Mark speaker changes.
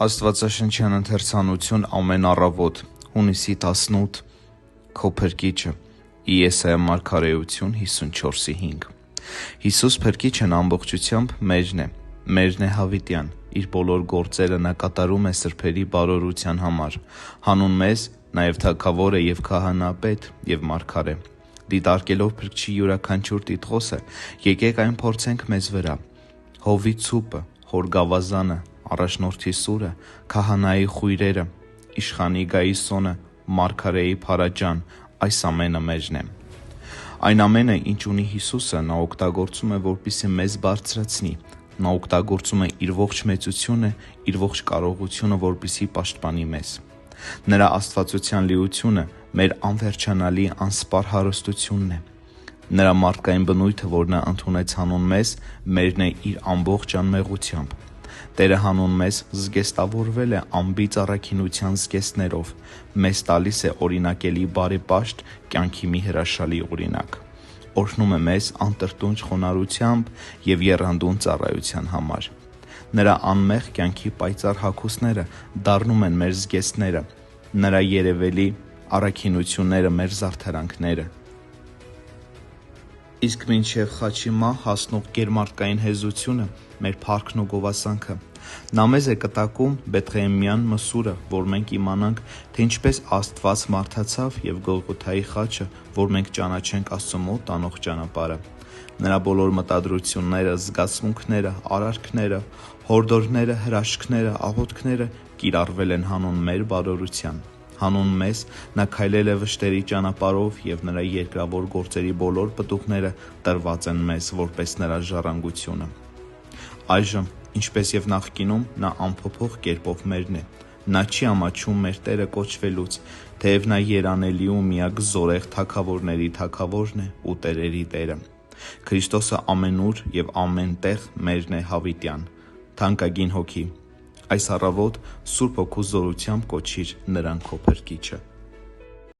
Speaker 1: Աստվածաշնչյան ընթերցանություն ամեն առավոտ, հունիսի 18, քո Փրկիչը, Եսայիա մարգարեություն 54:5։ Հիսուս Փրկիչն ամբողջությամբ մերն է հավիտյան, իր բոլոր գործերը նա կատարում է սրբերի բարօրության համար, հանուն մեզ նաև թագավոր է և քահանապետ և մարգարե։ Դիտարկելով Փրկչի յուրաքանչյուր տիտղոսը, եկեք այն փորձենք մեզ վրա։ Հովի ցուպը, հոր գավազանը, առաջնորդի սուրը, քահանայի խույրերը, իշխանի գայիսոնը, մարգարեի փարաջան, այս ամենը մերն է։ Այն ամենը, ինչ ունի Հիսուսը, նա օգտագործում է, որպեսզի մեզ բարձրացնի։ Նա օգտագործում է իր ողջ մեծությունը, իր ողջ կարողությունը, որպեսզի պաշտպանի մեզ։ Նրա աստվածության լիությունը մեր անվերջանալի անսպառ հարստությունն է։ Նրա մարդկային բնույթը, որ նա ընդունեց հանուն մեզ, մերն է իր ամբողջ անմեղությամբ։ Տերը հանուն մեզ զգեստավորվել է անբիծ առաքինության զգեստներով, մեզ տալիս է օրինակելի բարեպաշտ, կյանքի մի հրաշալի օրինակ։ Օրհնում է մեզ անտրտունջ խոնարհությամբ և եռանդուն ծառայության համար։ Նրա անմեղ կյանքի պայծառ հագուստները դառնում են մեր զգեստները, նրա երևելի առաքինությունները մեր զարդարանքները։ Իսկ մինչև խաչի մահ հասնող գերմարդկային հեզությունը մեր փառքն ու գովասանքը։ Նա մեզ է կտակում Բեթղեհեմյան մսուրը, որ մենք իմանանք, թե ինչպես Աստված մարդացավ և Գողգոթայի խաչը, որ մենք ճանաչենք Աստծո մոտ տանող ճանապարհը։ Նրա բոլոր մտադրությունները, զգացմունքները, արարքները, հորդորները, հրաշքները, աղոթքները կիրառվել են հանուն մեր բարօրության։ Հանուն մեզ նա քայլել է վշտերի ճանապարհով և նրա երկրավոր գործերի բոլոր պտուղները տրված են մեզ որպես նրա ժառանգությունը։ Այժմ, ինչպես և նախկինում, նա անփոփոխ կերպով մերն է։ Նա չի ամաչում մեր Տերը կոչվելուց, թեև նա երանելի ու միակ զորեղ թագավորների Թագավորն է ու տերերի Տերը։ Քրիստոսը ամենուր և ամենտեղ մերն է հավիտյան։ Թանկագին հոգի, այս առավոտ Սուրբ Հոգու զորությամբ կոչիր նրան քո Փրկիչը։